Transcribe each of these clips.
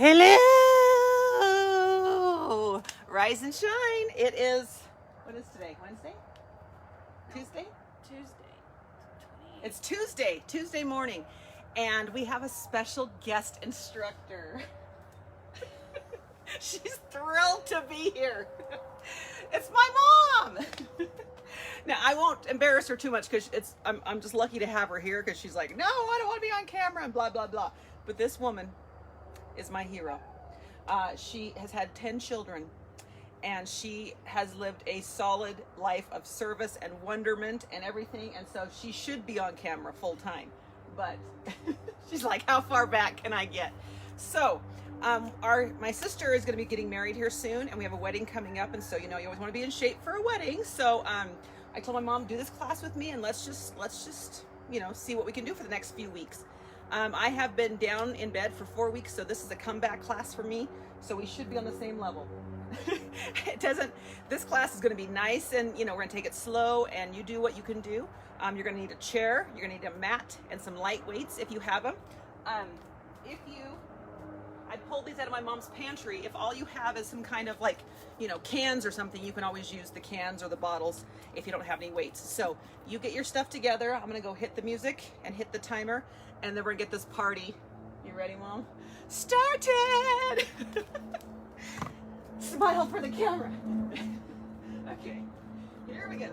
Hello! Rise and shine. It is, what is today? Wednesday? Tuesday? Tuesday. It's Tuesday morning. And we have a special guest instructor. She's thrilled to be here. It's my mom. Now, I won't embarrass her too much because I'm just lucky to have her here because she's like, no, I don't want to be on camera and blah, blah, blah. But this woman is my hero. She has had 10 children and she has lived a solid life of service and wonderment and everything. And so she should be on camera full time. But she's like, how far back can I get? So my sister is going to be getting married here soon and we have a wedding coming up. And so, you know, you always want to be in shape for a wedding. So I told my mom, do this class with me and let's just, you know, see what we can do for the next few weeks. I have been down in bed for 4 weeks, so this is a comeback class for me. So we should be on the same level. This class is going to be nice and, you know, we're going to take it slow and you do what you can do. You're going to need a chair, you're going to need a mat and some light weights if you have them. I pulled these out of my mom's pantry. If all you have is some kind of like, you know, cans or something, you can always use the cans or the bottles if you don't have any weights. So you get your stuff together. I'm gonna go hit the music and hit the timer and then we're gonna get this party. You ready, Mom? Started! Smile for the camera. Okay, here we go.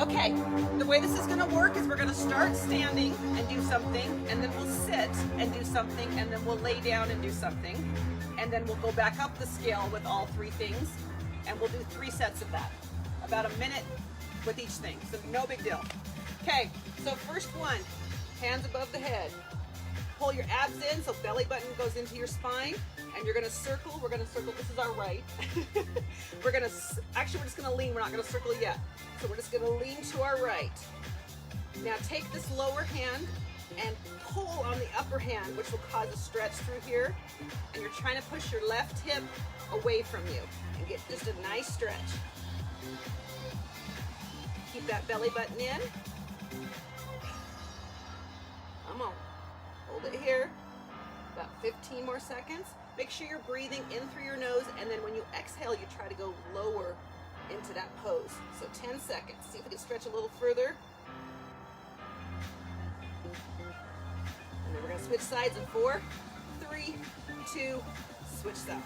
Okay, the way this is going to work is we're going to start standing and do something, and then we'll sit and do something, and then we'll lay down and do something, and then we'll go back up the scale with all three things, and we'll do 3 sets of that. About a minute with each thing, so no big deal. Okay, so first one, hands above the head. Pull your abs in so belly button goes into your spine, and you're gonna circle. We're gonna circle. This is our right. We're just gonna lean. We're not gonna circle yet. So we're just gonna lean to our right. Now take this lower hand and pull on the upper hand, which will cause a stretch through here. And you're trying to push your left hip away from you and get just a nice stretch. Keep that belly button in. Come on. Hold it here, about 15 more seconds. Make sure you're breathing in through your nose, and then when you exhale, you try to go lower into that pose. So 10 seconds. See if we can stretch a little further. And then we're gonna switch sides in 4, 3, 2, switch sides.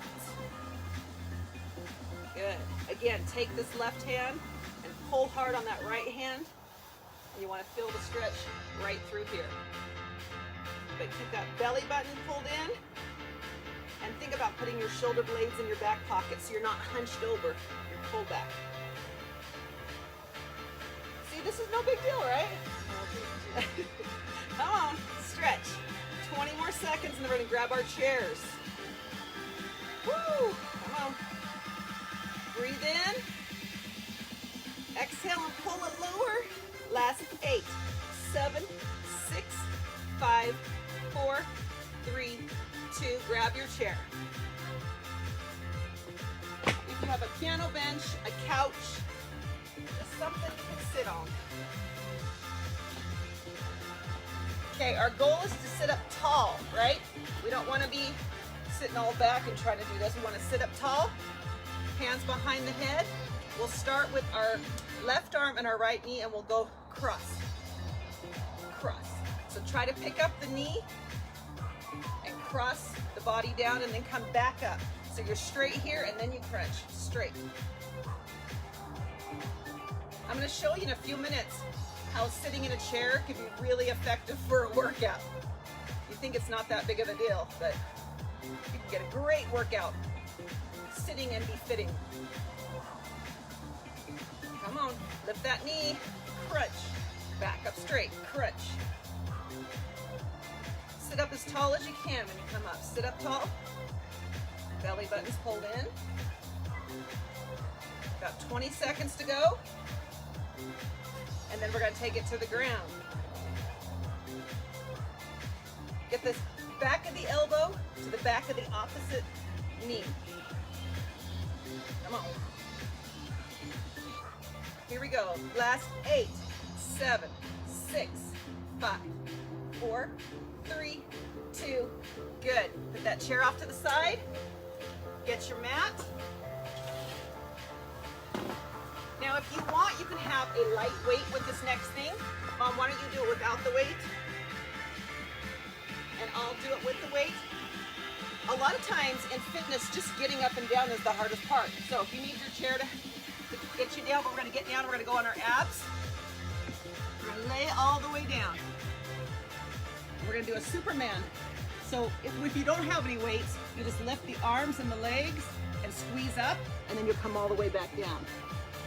Good. Again, take this left hand and pull hard on that right hand. And you wanna feel the stretch right through here. But keep that belly button pulled in and think about putting your shoulder blades in your back pocket so you're not hunched over, you're pulled back. See, this is no big deal, right? Come on, stretch. 20 more seconds and then we're gonna grab our chairs. Woo, come on. Breathe in. Exhale and pull it lower. Last 8, 7, 6, 5, 4, 3, 2, grab your chair. If you have a piano bench, a couch, just something you can sit on. Okay, our goal is to sit up tall, right? We don't want to be sitting all back and trying to do this. We want to sit up tall, hands behind the head. We'll start with our left arm and our right knee and we'll go cross, cross. So try to pick up the knee and cross the body down and then come back up. So you're straight here and then you crunch, straight. I'm gonna show you in a few minutes how sitting in a chair can be really effective for a workout. You think it's not that big of a deal, but you can get a great workout sitting and befitting. Come on, lift that knee, crunch, back up straight, crunch. Sit up as tall as you can when you come up. Sit up tall. Belly button's pulled in. About 20 seconds to go. And then we're going to take it to the ground. Get this back of the elbow to the back of the opposite knee. Come on. go. Last 8, 7, 6, 5, 4, 3, 2, good. Put that chair off to the side. Get your mat. Now if you want, you can have a light weight with this next thing. Mom, why don't you do it without the weight? And I'll do it with the weight. A lot of times in fitness, just getting up and down is the hardest part. So if you need your chair to get you down, but we're gonna get down, we're gonna go on our abs. We're gonna lay all the way down. We're gonna do a Superman. So if you don't have any weights, you just lift the arms and the legs and squeeze up, and then you'll come all the way back down.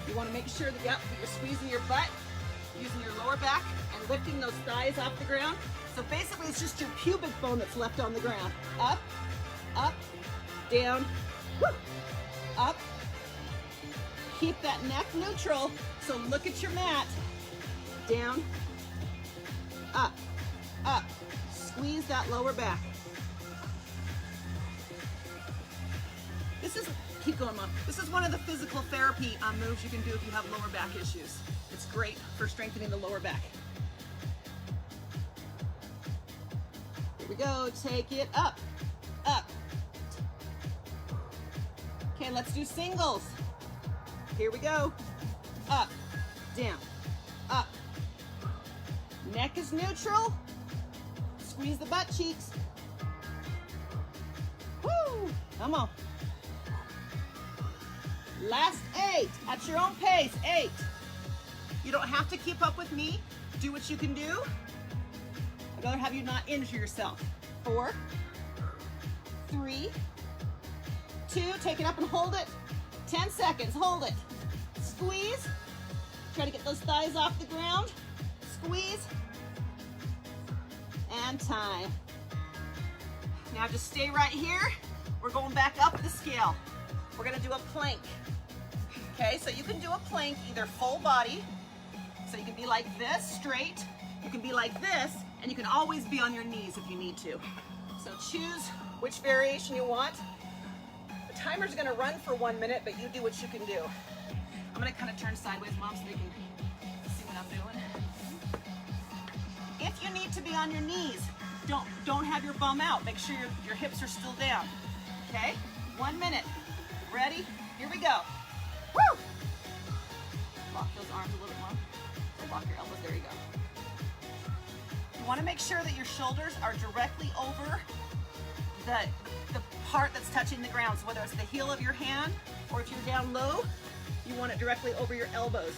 You wanna make sure that, that you're squeezing your butt, using your lower back, and lifting those thighs off the ground. So basically it's just your pubic bone that's left on the ground. Up, up, down, whoo, up. Keep that neck neutral. So look at your mat. Down, up, up. Squeeze that lower back. This is, keep going, Mom. This is one of the physical therapy moves you can do if you have lower back issues. It's great for strengthening the lower back. Here we go, take it up, up. Okay, let's do singles. Here we go, up, down, up. Neck is neutral. Squeeze the butt cheeks. Woo, come on. Last 8, at your own pace, 8. You don't have to keep up with me. Do what you can do. I'd rather have you not injure yourself. 4, 3, 2, take it up and hold it. 10 seconds, hold it. Squeeze. Try to get those thighs off the ground. Squeeze. And time. Now just stay right here. We're going back up the scale. We're gonna do a plank. Okay, so you can do a plank either full body, so you can be like this, straight. You can be like this, and you can always be on your knees if you need to. So choose which variation you want. The timer's gonna run for 1 minute, but you do what you can do. I'm gonna kind of turn sideways, Mom, so they can see what I'm doing. If you need to be on your knees, don't have your bum out. Make sure your hips are still down. Okay? 1 minute. Ready? Here we go. Woo! Lock those arms a little bit more. So lock your elbows. There you go. You want to make sure that your shoulders are directly over the part that's touching the ground. So whether it's the heel of your hand or if you're down low, you want it directly over your elbows.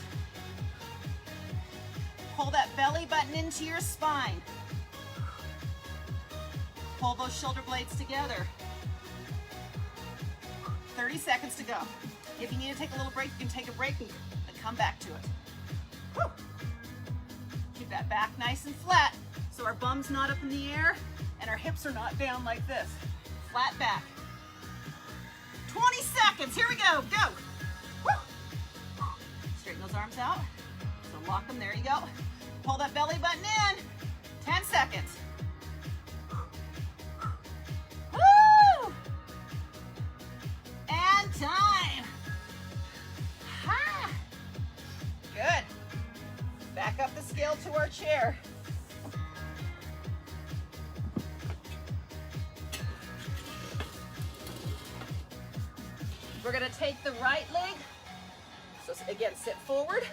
Pull that belly button into your spine. Pull those shoulder blades together. 30 seconds to go. If you need to take a little break, you can take a break and come back to it. Woo. Keep that back nice and flat so our bum's not up in the air and our hips are not down like this. Flat back. 20 seconds, here we go, go. Woo. Straighten those arms out. So lock them, there you go. Pull that belly button in. 10 seconds. Woo! And time. Ha! Good. Back up the scale to our chair. We're gonna take the right leg. So again, sit forward.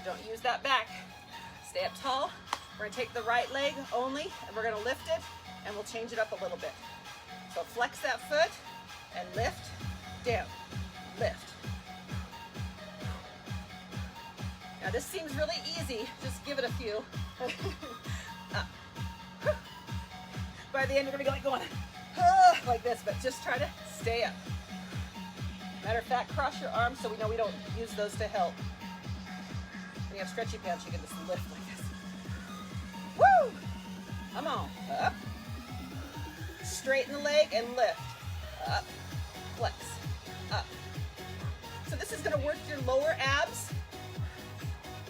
Don't use that back. Stay up tall. We're gonna take the right leg only, and we're gonna lift it, and we'll change it up a little bit. So flex that foot, and lift, down, lift. Now this seems really easy, just give it a few. Up. By the end, you're gonna be going like this, but just try to stay up. Matter of fact, cross your arms so we know we don't use those to help. When you have stretchy pants, you can just lift like this. Woo! Come on, up. Straighten the leg and lift. Up, flex, up. So this is gonna work your lower abs.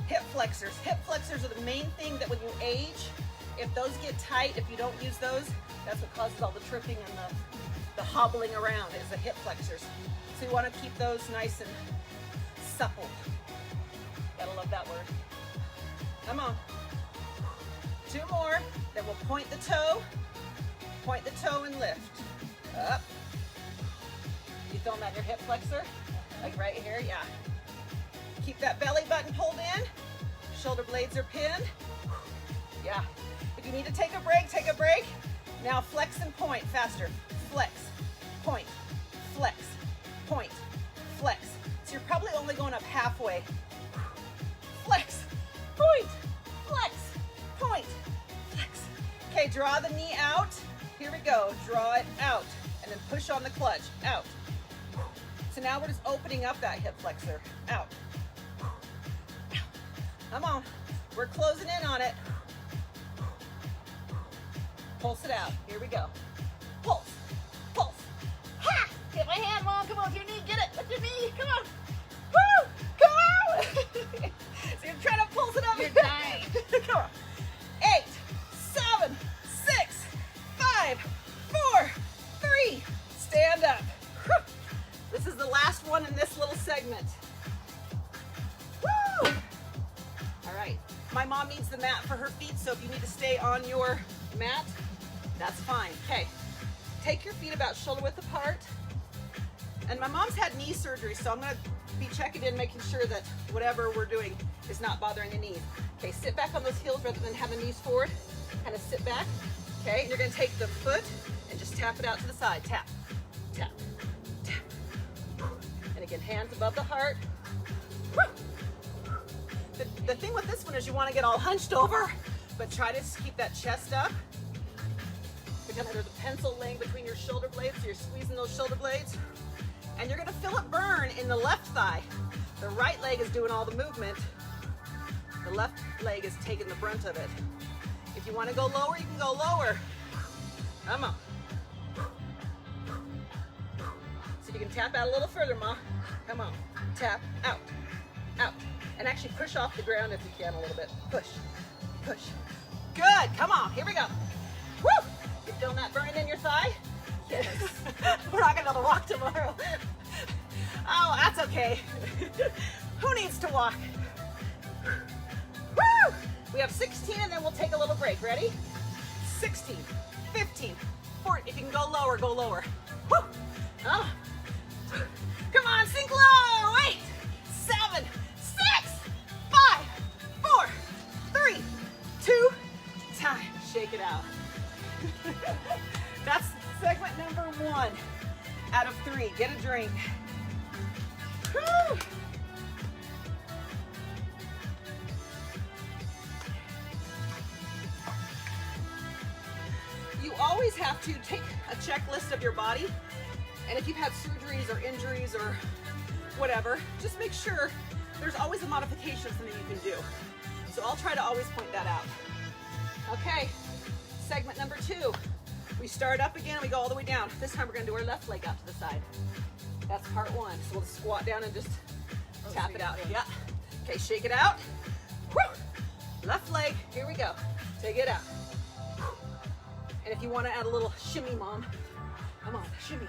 Hip flexors. Hip flexors are the main thing that when you age, if those get tight, if you don't use those, that's what causes all the tripping and the hobbling around is the hip flexors. So you wanna keep those nice and supple. Gotta love that word. Come on. 2 more, then we'll point the toe and lift. Up. You feeling that in your hip flexor? Like right here, yeah. Keep that belly button pulled in. Shoulder blades are pinned. Yeah. If you need to take a break, take a break. Now flex and point faster. Flex, point, flex, point, flex. So you're probably only going up halfway. Flex, point, flex, point, flex. Okay, draw the knee out. Here we go. Draw it out. And then push on the clutch. Out. So now we're just opening up that hip flexor. Out. Come on. We're closing in on it. Pulse it out. Here we go. Pulse. Pulse. Ha! Get my hand, Mom. Come on with your knee. Get it with your knee. Come on. Woo! Come on! So you're trying to pulse it up. You're dying. Come on. 8, 7, 6, 5, 4, 3. Stand up. This is the last one in this little segment. Woo! All right. My mom needs the mat for her feet, so if you need to stay on your mat, that's fine. Okay. Take your feet about shoulder width apart. And my mom's had knee surgery, so I'm going to be checking in, making sure that whatever we're doing is not bothering the knees. Okay, sit back on those heels rather than have the knees forward. Kind of sit back. Okay, and you're going to take the foot and just tap it out to the side. Tap, tap, tap. And again, hands above the heart. The thing with this one is you want to get all hunched over, but try to keep that chest up. Pretend there's a pencil laying between your shoulder blades, so you're squeezing those shoulder blades. And you're gonna feel it burn in the left thigh. The right leg is doing all the movement. The left leg is taking the brunt of it. If you wanna go lower, you can go lower. Come on. So you can tap out a little further, Ma. Come on, tap, out, out. And actually push off the ground if you can a little bit. Push, push. Good, come on, here we go. Woo! You feeling that burning in your thigh? Yes. We're not gonna be able to walk tomorrow. Oh, that's okay. Who needs to walk? Woo! We have 16 and then we'll take a little break. Ready? 16, 15, 14. If you can go lower, go lower. Woo! Oh. Come on, sink low. 8, 7, 6, 5, 4, 3, 2, time. Shake it out. That's segment number 1 out of 3. Get a drink. Woo! You always have to take a checklist of your body, and if you've had surgeries or injuries or whatever, just make sure there's always a modification of something you can do. So I'll try to always point that out. Okay, segment number 2. We start up again and we go all the way down. This time we're gonna do our left leg out to the side. That's part 1. So we'll squat down and just tap it out. Yeah. Okay, shake it out. Woo! Left leg, here we go. Take it out. And if you wanna add a little shimmy, Mom, come on, shimmy.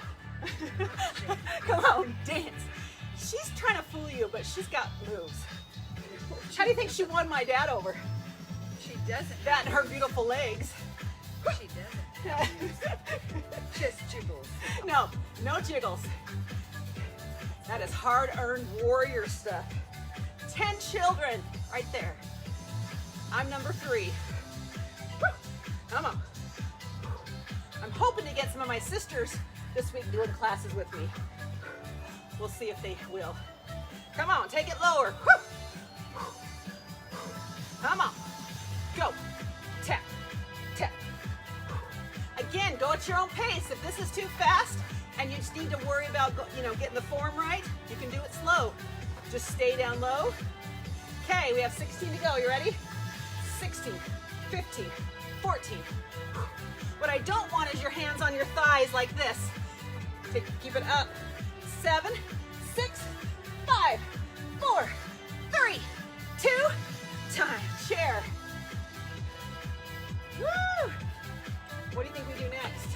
Come on, dance. She's trying to fool you, but she's got moves. How do you think she won my dad over? She doesn't. That and her beautiful legs. She doesn't. Just jiggles. No, no jiggles. That is hard-earned warrior stuff. 10 children, right there. I'm number 3. Woo! Come on. I'm hoping to get some of my sisters this week doing classes with me. We'll see if they will. Come on, take it lower. Woo! Come on. Go. Tap. Tap. Again, go at your own pace. If this is too fast and you just need to worry about, getting the form right, you can do it slow. Just stay down low. Okay, we have 16 to go. You ready? 16, 15, 14. What I don't want is your hands on your thighs like this. Keep it up. 7, 6, 5, 4, 3, 2, time. Chair. Woo! What do you think we do next?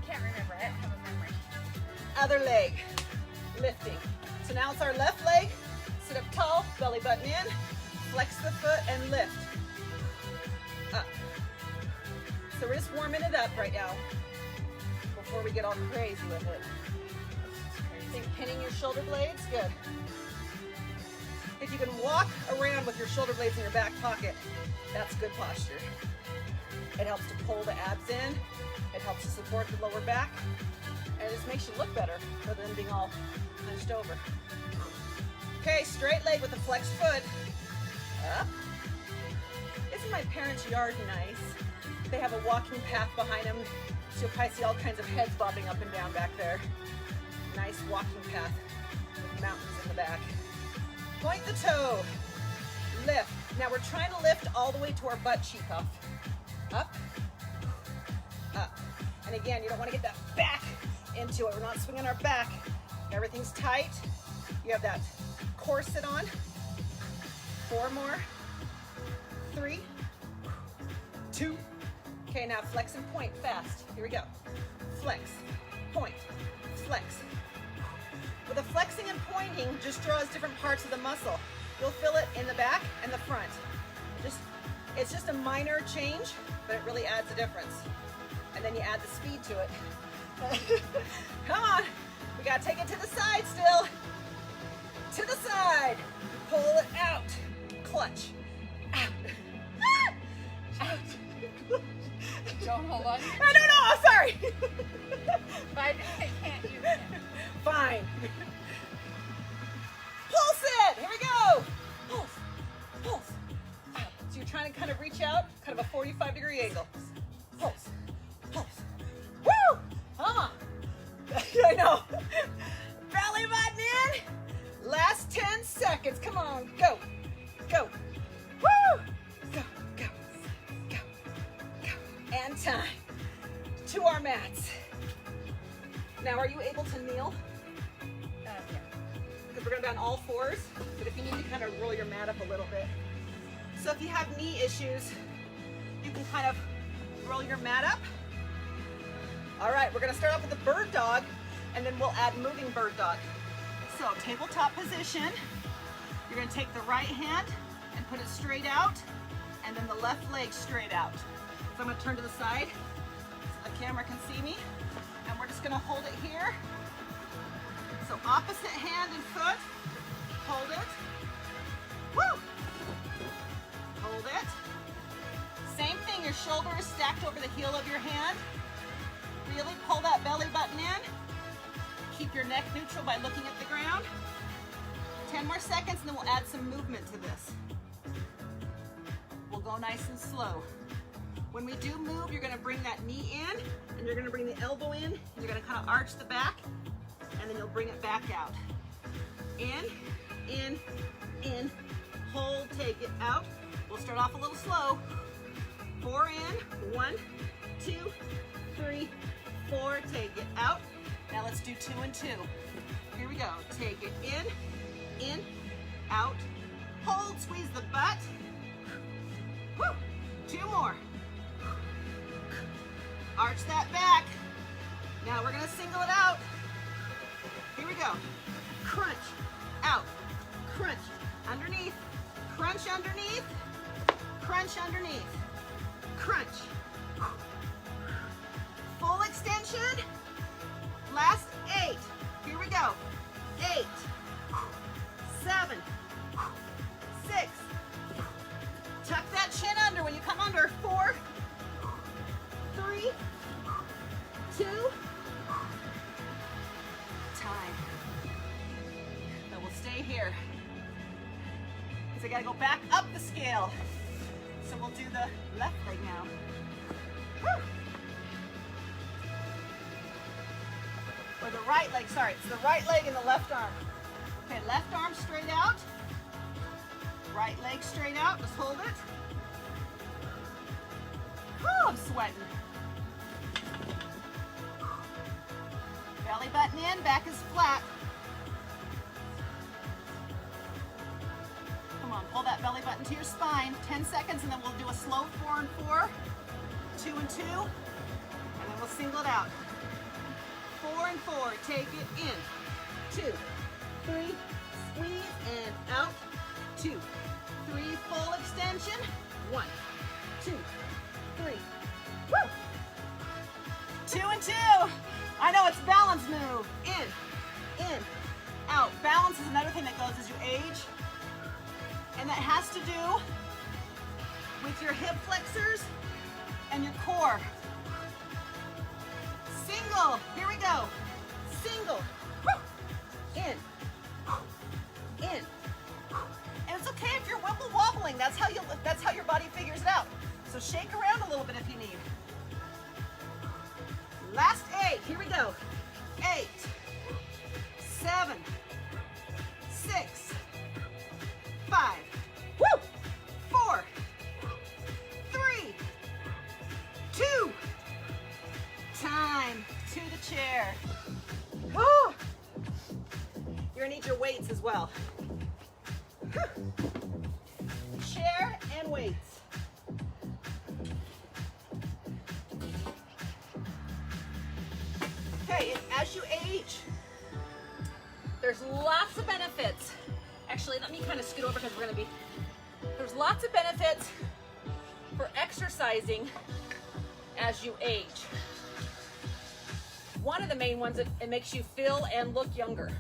Can't remember. I don't have a memory. Other leg, lifting. So now it's our left leg Sit up tall, belly button in, flex the foot and lift. Up. So we're just warming it up right now before we get all crazy with it. Think pinning your shoulder blades, good. If you can walk around with your shoulder blades in your back pocket, that's good posture. It helps to pull the abs in, it helps to support the lower back, and it just makes you look better rather than being all hunched over. Okay, straight leg with a flexed foot. Up. Isn't my parents' yard nice? They have a walking path behind them, so you'll probably see all kinds of heads bobbing up and down back there. Nice walking path with mountains in the back. Point the toe. Lift. Now we're trying to lift all the way to our butt cheek off. Up. Up. And again, you don't want to get that back into it. We're not swinging our back. Everything's tight. You have that corset on. 4 more. 3, 2. Okay, now flex and point fast. Here we go. Flex, point, flex. With the flexing and pointing, just draws different parts of the muscle. You'll feel it in the back and the front. It's just a minor change, but it really adds a difference. And then you add the speed to it. Come on, we gotta take it to the side still. To the side, pull it out, clutch, out, out. Don't hold on. I don't know, I'm sorry. I can't use it. Fine. Pulse it, here we go. Pulse, pulse. So you're trying to kind of reach out, kind of a 45-degree angle. Pulse, pulse. Woo! Come on. I know. Belly button in. Last 10 seconds, come on, go, go. Woo! Go, go, go, go. And time. To our mats. Now, are you able to kneel? Yeah. Because we're going to be on all fours, but if you need to kind of roll your mat up a little bit. So if you have knee issues, you can kind of roll your mat up. All right, we're going to start off with the bird dog, and then we'll add moving bird dog. So tabletop position, you're going to take the right hand and put it straight out, and then the left leg straight out. So I'm going to turn to the side so the camera can see me, and we're just going to hold it here. So opposite hand and foot, hold it. Woo! Hold it. Same thing, your shoulder is stacked over the heel of your hand. Really pull that belly button in. Keep your neck neutral by looking at the ground. 10 more seconds and then we'll add some movement to this. We'll go nice and slow. When we do move, you're gonna bring that knee in and you're gonna bring the elbow in and you're gonna kind of arch the back and then you'll bring it back out. In, hold, take it out. We'll start off a little slow. 4 in, 1, 2, 3, 4, take it out. Now let's do 2 and 2. Here we go. Take it in, out, hold, squeeze the butt. Woo! 2 more. Arch that back. Now we're gonna single it out. Here we go. Crunch, out, crunch, underneath, crunch underneath, crunch underneath, crunch. Full extension. Last 8. Here we go. 8, 7, 6. Tuck that chin under when you come under. 4, 3, 2. Time. Then we'll stay here. Because I gotta go back up the scale. So we'll do the left leg now. Woo! Or the right leg, sorry, it's the right leg and the left arm. Okay, left arm straight out. Right leg straight out, just hold it. Whew, I'm sweating. Belly button in, back is flat. Come on, pull that belly button to your spine. 10 seconds and then we'll do a slow 4 and 4. 2 and 2. And then we'll single it out. 4 and 4, take it in. 2, 3, squeeze and out. 2, 3, full extension. 1, 2, 3. Woo! 2 and 2. I know it's balance move. In, out. Balance is another thing that goes as you age. And that has to do with your hip flexors and your core. Single. Here we go. Single. Woo! In. In. And it's okay if you're wibble wobbling. That's how your body figures it out. So shake around a little bit if you need. Last 8. Here we go. 8, 7, 6, 5. Woo! 4, 3, 2. Time to the chair. Woo! You're gonna need your weights as well. Chair and weights. Okay, and as you age, there's lots of benefits. Actually, let me kind of scoot over because there's lots of benefits for exercising as you age. One of the main ones, it makes you feel and look younger.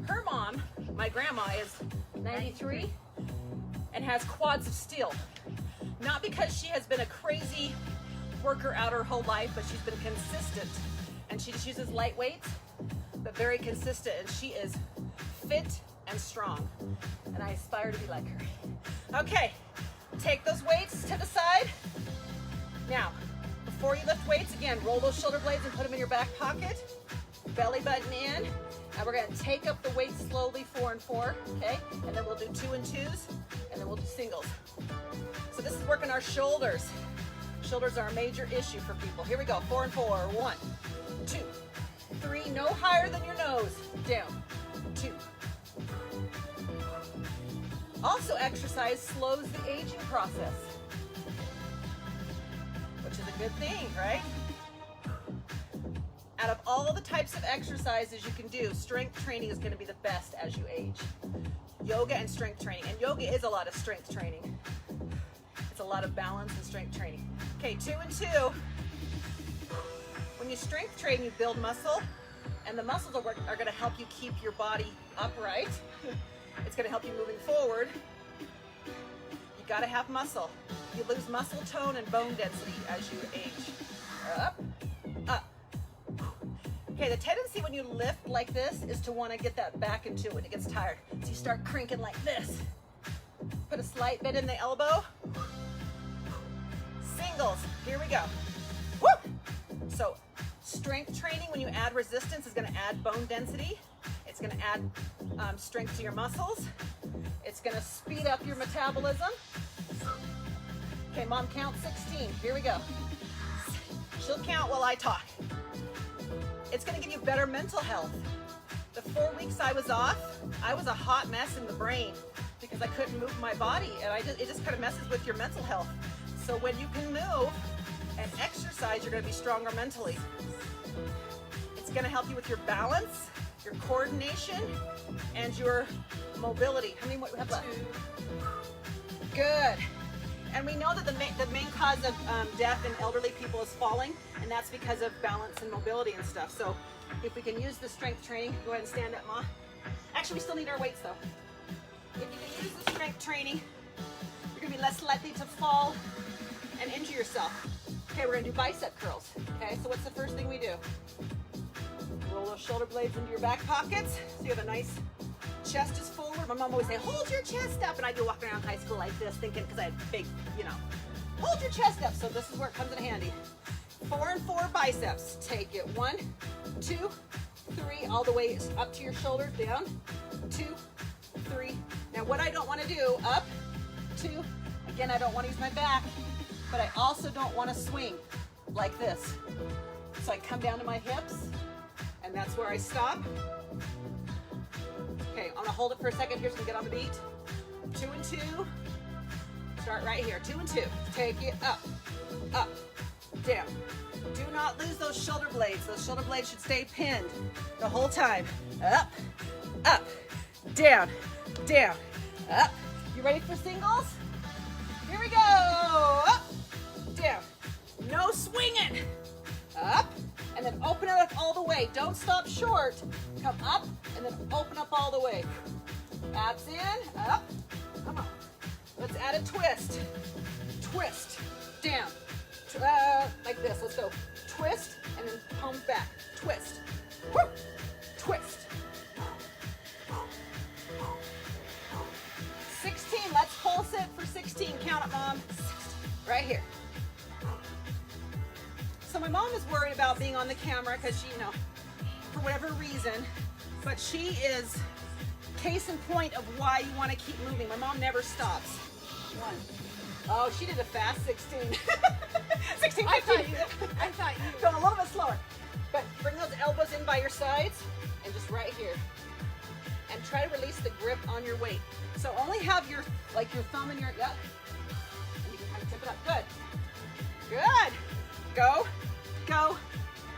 Her mom, my grandma, is 93 and has quads of steel. Not because she has been a crazy worker out her whole life, but she's been consistent. And she just uses light weights, but very consistent. And she is fit and strong. And I aspire to be like her. Okay, take those weights to the side. Now, before you lift weights, again, roll those shoulder blades and put them in your back pocket. Belly button in. And we're gonna take up the weights slowly, 4 and 4, okay? And then we'll do 2 and 2s, and then we'll do singles. So this is working our shoulders. Shoulders are a major issue for people. Here we go, 4 and 4, 1, 2, 3, no higher than your nose, down, 2. Also, exercise slows the aging process, which is a good thing, right? Out of all the types of exercises you can do, strength training is going to be the best as you age. Yoga and strength training. And yoga is a lot of strength training. It's a lot of balance and strength training. Okay, 2 and 2. When you strength train, you build muscle, and the muscles are going to help you keep your body upright. It's going to help you moving forward. You got to have muscle. You lose muscle tone and bone density as you age. Up, up. Okay, the tendency when you lift like this is to want to get that back into it. It gets tired. So you start cranking like this. Put a slight bend in the elbow. Singles. Here we go. Woo! So strength training, when you add resistance, is going to add bone density. It's going to add strength to your muscles. It's going to speed up your metabolism. Okay, mom, count 16. Here we go. She'll count while I talk. It's going to give you better mental health. The 4 weeks I was off, I was a hot mess in the brain because I couldn't move my body, and it just kind of messes with your mental health. So when you can move and exercise, you're going to be stronger mentally. It's going to help you with your balance, your coordination, and your mobility. How many more do we have left? 2. Good. And we know that the main cause of death in elderly people is falling, and that's because of balance and mobility and stuff. So if we can use the strength training, go ahead and stand up, Ma. Actually, we still need our weights though. If you can use the strength training, you're gonna be less likely to fall and injure yourself. Okay, we're gonna do bicep curls. Okay, so what's the first thing we do? Roll those shoulder blades into your back pockets so you have a nice chest is forward. My mom always say, hold your chest up. And I'd be walking around high school like this thinking, because I had big, hold your chest up. So this is where it comes in handy. 4 and 4 biceps. Take it. 1, 2, 3, all the way up to your shoulders, down. 2, 3. Now what I don't want to do, up, 2. Again, I don't want to use my back, but I also don't want to swing like this. So I come down to my hips, and that's where I stop. Okay, I'm gonna hold it for a second here so we can get on the beat. 2 and 2. Start right here. 2 and 2. Take it up, up, down. Do not lose those shoulder blades. Those shoulder blades should stay pinned the whole time. Up, up, down, down, up. You ready for singles? Here we go. Up, down. No swinging. Up, and then open it up all the way. Don't stop short. Come up, and then open up all the way. Abs in, up. Come on. Let's add a twist. Twist, down. Like this. Let's go. Twist, and then palms back. Twist. Woo. Twist. 16. Let's pulse it for 16. Count it, Mom. 16. Right here. So my mom is worried about being on the camera because she, for whatever reason, but she is case in point of why you want to keep moving. My mom never stops. 1. Oh, she did a fast 16. 16, 15. I thought you. Going a little bit slower. But bring those elbows in by your sides and just right here. And try to release the grip on your weight. So only have your thumb in your, And you can kind of tip it up. Good. Good. Go, go,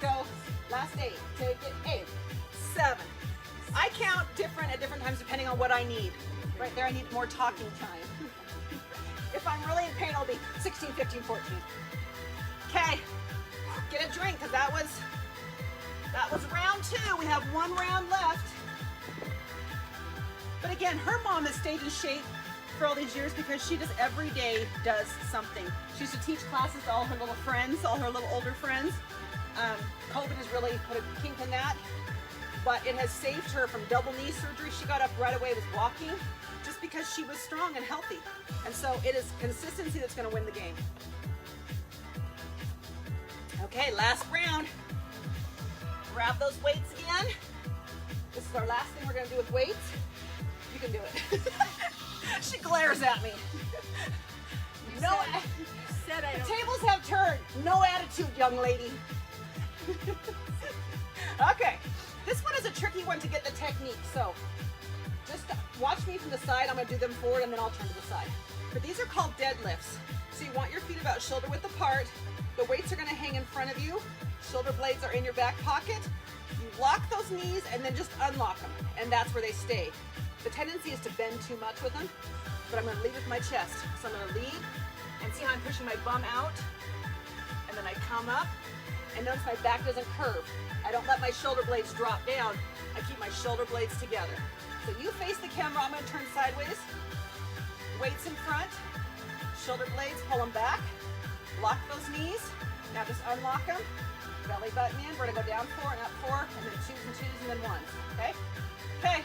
go. Last 8. Take it. 8, 7. I count different at different times depending on what I need. Right there, I need more talking time. If I'm really in pain, I'll be 16, 15, 14. Okay, get a drink because that was round 2. We have 1 round left. But again, her mom has stayed in shape for all these years because she just every day does something. She used to teach classes to all her little friends, all her little older friends. COVID has really put a kink in that, but it has saved her from double knee surgery. She got up right away, was walking, just because she was strong and healthy. And so it is consistency that's going to win the game. Okay, last round. Grab those weights again. This is our last thing we're going to do with weights. You can do it. She glares at me. You No, said I the don't. tables have turned. No attitude, young lady. Okay, this one is a tricky one to get the technique. So just watch me from the side. I'm going to do them forward and then I'll turn to the side. But these are called deadlifts. So you want your feet about shoulder width apart. The weights are going to hang in front of you. Shoulder blades are in your back pocket. You lock those knees and then just unlock them. And that's where they stay. The tendency is to bend too much with them, but I'm going to lead with my chest. So I'm going to lead and see how I'm pushing my bum out. And then I come up and notice my back doesn't curve. I don't let my shoulder blades drop down. I keep my shoulder blades together. So you face the camera. I'm going to turn sideways. Weights in front. Shoulder blades, pull them back. Lock those knees. Now just unlock them. Belly button in. We're going to go down 4 and up 4, and then 2s and 2s and then 1s. Okay? Okay.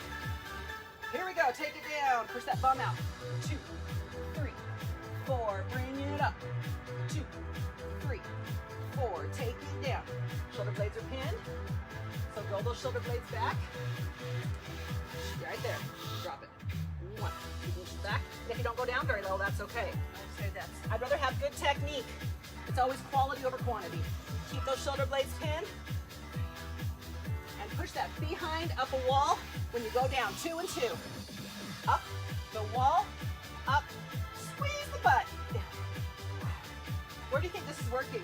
Here we go. Take it down. Push that bum out. 2, 3, 4. Bring it up. 2, 3, 4. Take it down. Shoulder blades are pinned. So roll those shoulder blades back. Right there. Drop it. 1. You can push back. If you don't go down very low, that's okay. I'd rather have good technique. It's always quality over quantity. Keep those shoulder blades pinned. And push that behind up a wall when you go down. 2 and 2. Up the wall. Up. Squeeze the butt. Down. Where do you think this is working?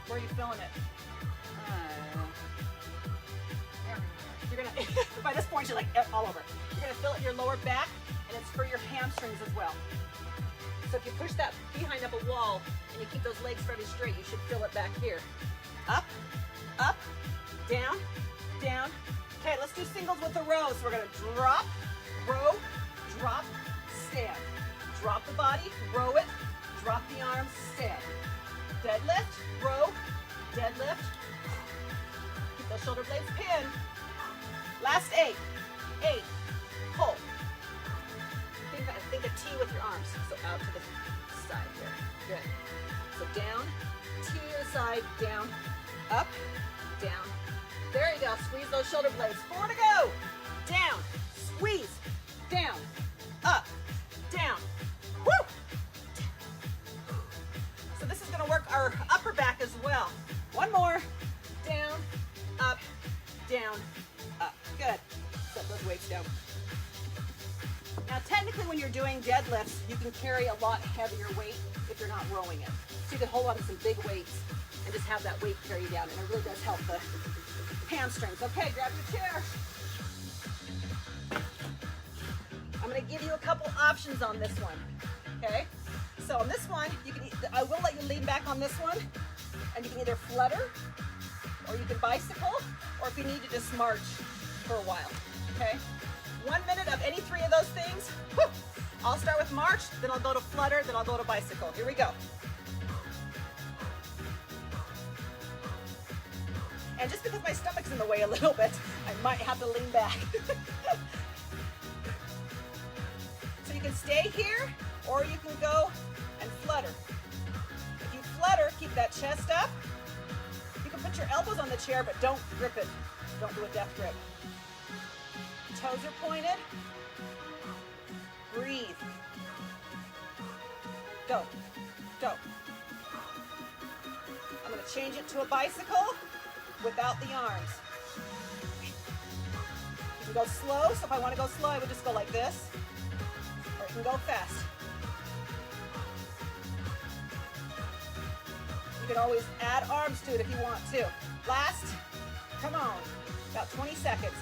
Where are you feeling it? You're gonna, by this point, you're like all over. You're gonna feel it in your lower back, and it's for your hamstrings as well. So if you push that behind up a wall and you keep those legs fairly straight, you should feel it back here. Up, up, down, down. Okay, let's do singles with the row. So we're gonna drop, row, drop, stand. Drop the body, row it, drop the arms, stand. Deadlift, row, deadlift. Keep those shoulder blades pinned. Last 8. 8. Pull. Think a T with your arms. So out to the side here. Good. So down, T to the side, down, up, down. There you go. Squeeze those shoulder blades. 4 to go. Down, squeeze, down, up, down. Woo! So this is going to work our upper back as well. 1 more. Down, up, down, up. Good. Set those weights down. Now technically when you're doing deadlifts, you can carry a lot heavier weight if you're not rowing it. So you can hold on to some big weights and just have that weight carry down, and it really does help the hamstrings. Okay, grab your chair. options on this one, okay? So on this one, I will let you lean back on this one, and you can either flutter, or you can bicycle, or if you need to just march for a while, okay? 1 minute of any three of those things. Woo! I'll start with march, then I'll go to flutter, then I'll go to bicycle. Here we go. And just because my stomach's in the way a little bit, I might have to lean back. So you can stay here, or you can go and flutter. If you flutter, keep that chest up. You can put your elbows on the chair, but don't grip it. Don't do a death grip. Toes are pointed. Breathe. Go. Go. I'm going to change it to a bicycle without the arms. You can go slow, so if I want to go slow, I would just go like this. Or you can go fast. You can always add arms to it if you want to. Last, come on, about 20 seconds.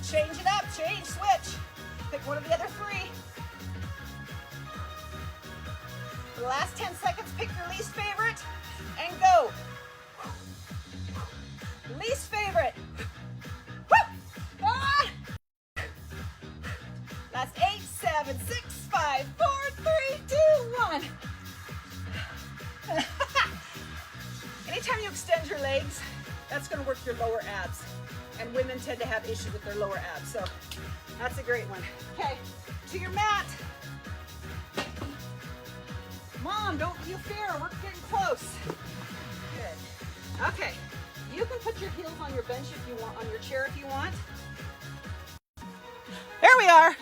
Change it up, change, switch. Pick one of the other three. For the last 10 seconds, pick your least favorite and go. Least favorite. Woo! Ah! Last 8, 7, 6, 5, 4, 3, 2, 1. Anytime you extend your legs, that's going to work your lower abs. And women tend to have issues with their lower abs, so that's a great one. Okay, to your mat. Mom, don't you fear, we're getting close. Good. Okay, you can put your heels on your bench if you want, on your chair if you want. There we are.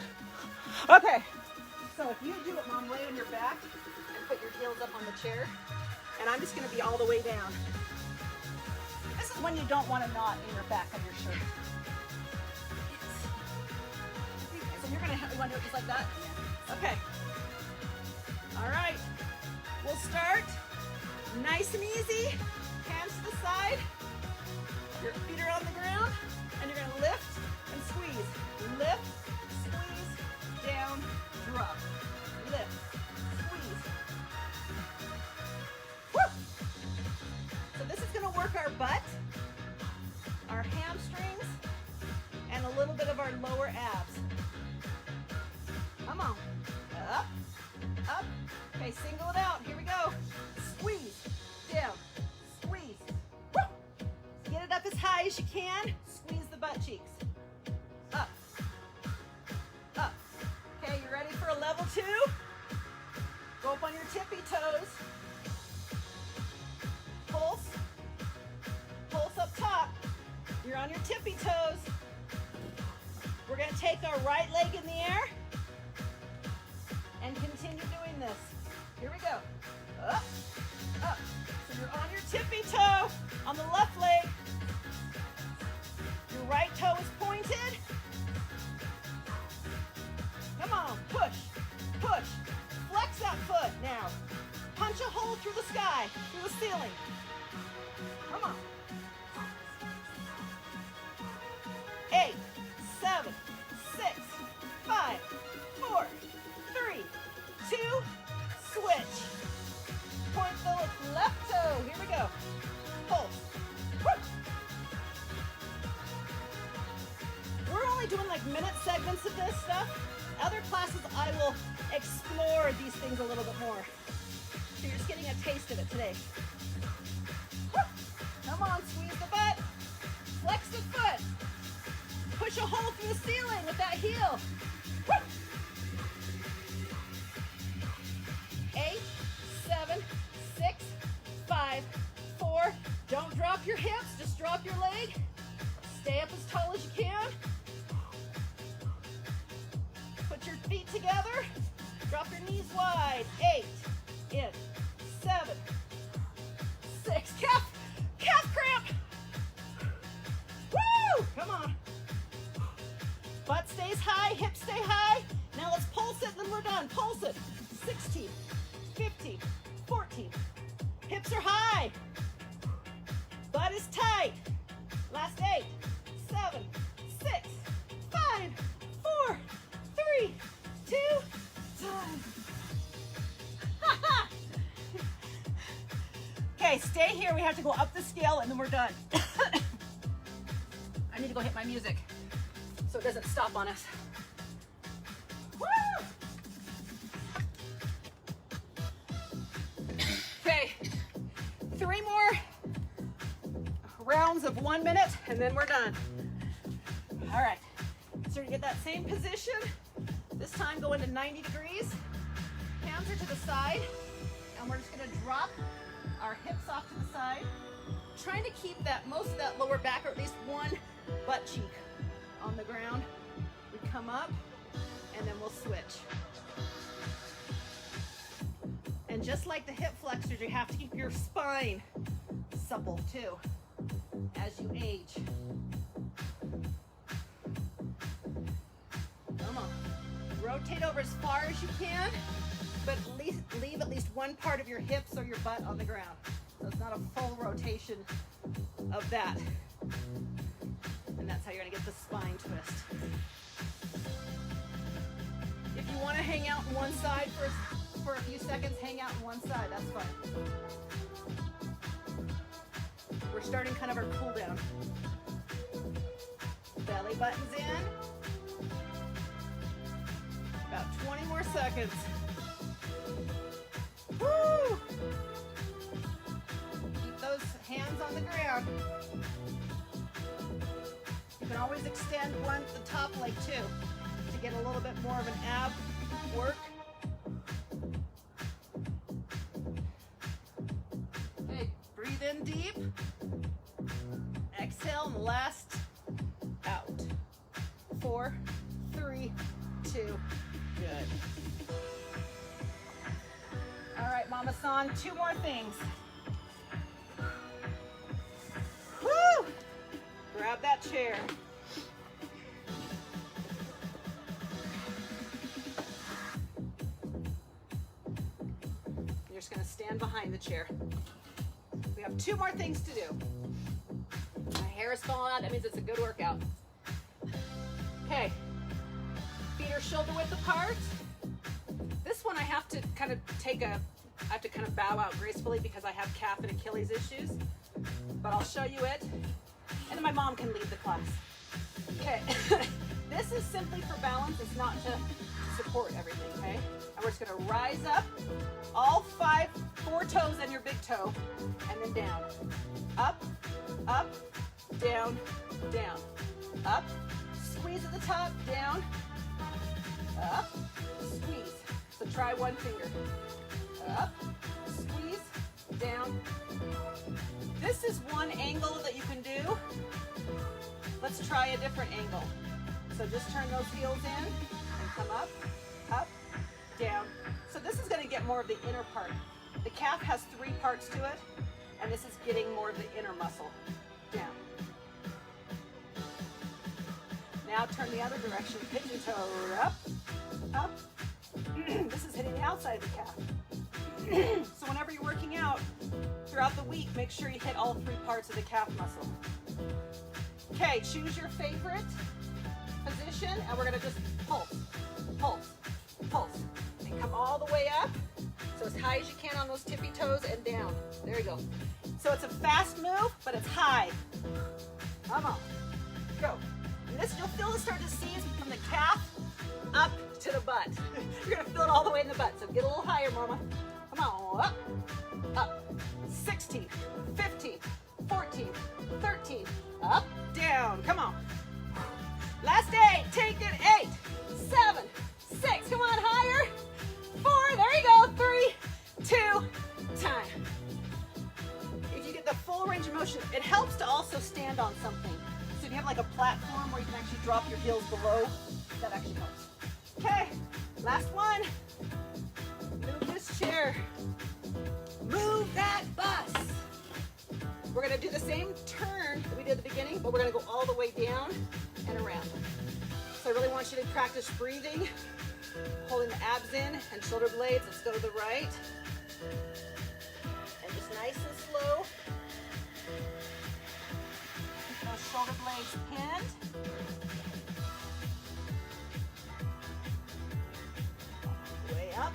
Okay, so if you do it, Mom, lay on your back and put your heels up on the chair. And I'm just gonna be all the way down. This is when you don't want a knot in your back of your shirt. So you're gonna want to do it just like that? Okay. All right. We'll start nice and easy. Hands to the side. Your feet are on the ground, and you're gonna lift and squeeze. Lift, squeeze, down, drop. Lift, squeeze. Woo! So this is gonna work our butt, our hamstrings, and a little bit of our lower abs. Come on. Up, up. Okay, single it out. Here we go. Squeeze, down, squeeze. Woo! Get it up as high as you can. Squeeze the butt cheeks. Up, up. Okay, you ready for a level 2? Go up on your tippy toes. Pulse. Pulse up top. You're on your tippy toes. We're going to take our right leg in the air and continue doing this. Here we go. Up, up. So you're on your tippy toe on the left leg. Your right toe is pointed. Come on, push, push. Flex that foot now. Punch a hole through the sky, through the ceiling. Come on. 8, 7, 6, 5, 4, 3, 2, switch. Point the left toe. Here we go. Pulse. Woo! We're only doing like minute segments of this stuff. Other classes, I will explore these things a little bit more. So you're just getting a taste of it today. Woo! Come on, squeeze the butt. Flex the foot. Push a hole through the ceiling with that heel. Woo! 8, 7, 6, 5, 4. Don't drop your hips, just drop your leg. Stay up as tall as you can. Put your feet together. Drop your knees wide. 8, in, 7, 6. Calf cramp. Woo! Come on. Butt stays high, hips stay high. Now let's pulse it, then we're done. Pulse it. 16, 15, 14. Hips are high. Butt is tight. Last 8, 7, 6, 5, 4, Okay, stay here. We have to go up the scale and then we're done. I need to go hit my music so it doesn't stop on us. Woo! Okay, 3 more rounds of 1 minute and then we're done. All right, so you get that same position. This time go into 90 degrees. Hands are to the side, and we're just gonna drop our hips off to the side, trying to keep that most of that lower back, or at least one butt cheek on the ground. We come up, and then we'll switch. And just like the hip flexors, you have to keep your spine supple too, as you age. Come on. Rotate over as far as you can, but leave at least one part of your hips or your butt on the ground. So it's not a full rotation of that. And that's how you're gonna get the spine twist. If you wanna hang out on one side for a few seconds, hang out on one side, that's fine. We're starting kind of our cool down. Belly buttons in. About 20 more seconds. Woo! Keep those hands on the ground. You can always extend the top leg too to get a little bit more of an ab work. Okay, breathe in deep. Exhale and last out. 4, 3, 2, good. All right, Mama San, 2 more things. Woo! Grab that chair. You're just gonna stand behind the chair. We have 2 more things to do. My hair is falling out, that means it's a good workout. Okay, feet are shoulder width apart. This one I have to kind of bow out gracefully because I have calf and Achilles issues, but I'll show you it, and then my mom can lead the class. Okay, this is simply for balance, it's not to support everything, okay? And we're just gonna rise up, all 4 toes and your big toe, and then down. Up, up, down, down. Up, squeeze at the top, down, up, squeeze. So try one finger. Up, squeeze, down. This is one angle that you can do. Let's try a different angle. So just turn those heels in and come up, up, down. So this is gonna get more of the inner part. The calf has 3 parts to it, and this is getting more of the inner muscle. Down. Now turn the other direction, pigeon toe, up, up. This is hitting the outside of the calf. So whenever you're working out throughout the week, make sure you hit all 3 parts of the calf muscle. Okay, choose your favorite position, and we're gonna just pulse, pulse, pulse, and come all the way up. So as high as you can on those tippy toes and down. There you go. So it's a fast move, but it's high. Come on, go. And this, you'll feel it start to seize from the calf up to the butt. You're gonna feel it all the way in the butt. So get a little higher, mama. Come on, up, up. 16, 15, 14, 13, up, down. Come on. Last 8, take it. 8, 7, 6, come on, higher. 4, there you go. 3, 2, time. If you get the full range of motion, it helps to also stand on something. So if you have like a platform where you can actually drop your heels below, that actually helps. Okay, last one. Move this chair. Move that bus. We're gonna do the same turn that we did at the beginning, but we're gonna go all the way down and around. So I really want you to practice breathing, holding the abs in and shoulder blades. Let's go to the right. And just nice and slow. Those shoulder blades pinned. Way up.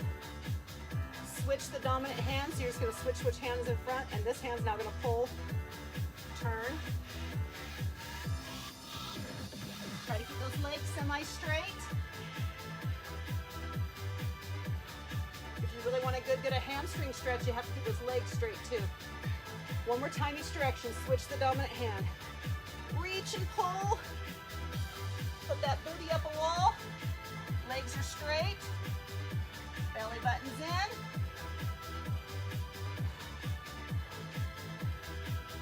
switch the dominant hand. So you're just gonna switch which hand is in front, and this hand's now gonna pull, turn. Try to keep those legs semi-straight. If you really want to get a hamstring stretch, you have to keep those legs straight too. One more tiny stretch and switch the dominant hand. Reach and pull. Put that booty up a wall. Legs are straight. Belly button's in.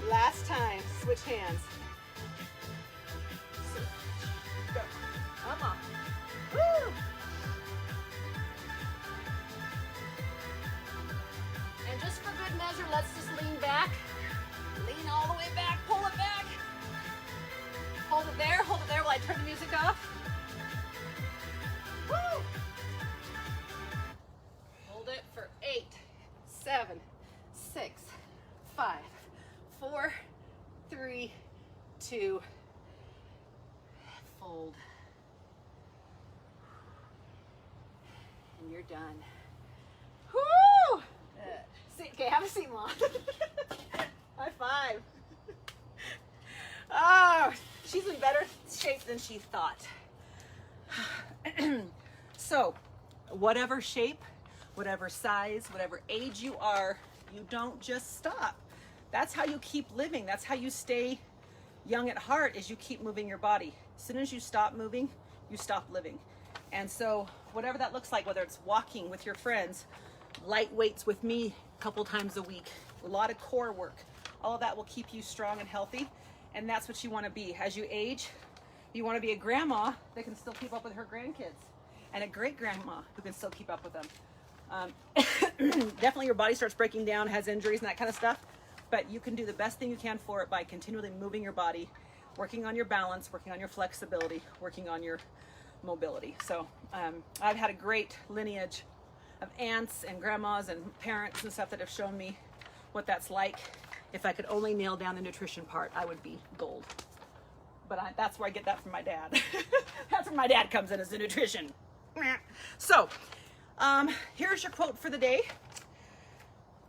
Last time, switch hands. Go. Come on. Woo! And just for good measure, let's just lean back. Lean all the way back, pull it back. Hold it there while I turn the music off. Woo! Hold it for 8, 7, 6, 5, 4, 3, 2, fold. And you're done. Woo! Okay, have a seat, Mom. High five. Oh, she's in better shape than she thought. So, whatever shape, whatever size, whatever age you are, you don't just stop. That's how you keep living. That's how you stay young at heart, is you keep moving your body. As soon as you stop moving, you stop living. And so, whatever that looks like, whether it's walking with your friends, light weights with me a couple times a week, a lot of core work, all of that will keep you strong and healthy. And that's what you want to be. As you age, you want to be a grandma that can still keep up with her grandkids, and a great grandma who can still keep up with them. Definitely your body starts breaking down, has injuries and that kind of stuff, but you can do the best thing you can for it by continually moving your body, working on your balance, working on your flexibility, working on your mobility. So I've had a great lineage of aunts and grandmas and parents and stuff that have shown me what that's like. If I could only nail down the nutrition part, I would be gold. But that's where I get that from my dad. That's where my dad comes in, is the nutrition. So, here's your quote for the day.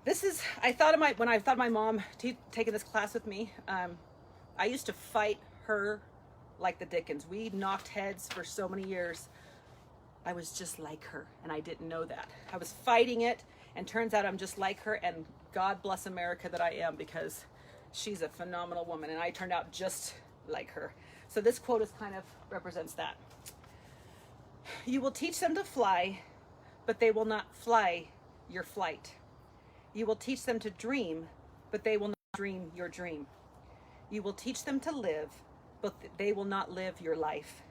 This is, when I thought of my mom taking this class with me, I used to fight her like the Dickens. We knocked heads for so many years. I was just like her, and I didn't know that. I was fighting it, and turns out I'm just like her, and God bless America that I am, because she's a phenomenal woman, and I turned out just like her. So this quote represents that. You will teach them to fly, but they will not fly your flight. You will teach them to dream, but they will not dream your dream. You will teach them to live, but they will not live your life.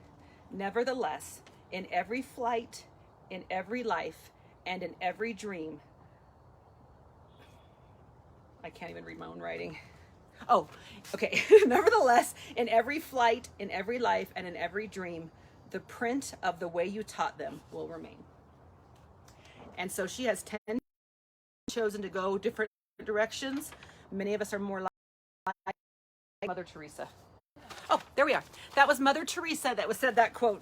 Nevertheless, in every flight, in every life, and in every dream, I can't even read my own writing. Oh, okay. Nevertheless, in every flight, in every life, and in every dream, the print of the way you taught them will remain. And so she has 10 chosen to go different directions. Many of us are more like Mother Teresa. Oh, there we are. That was Mother Teresa that said that quote.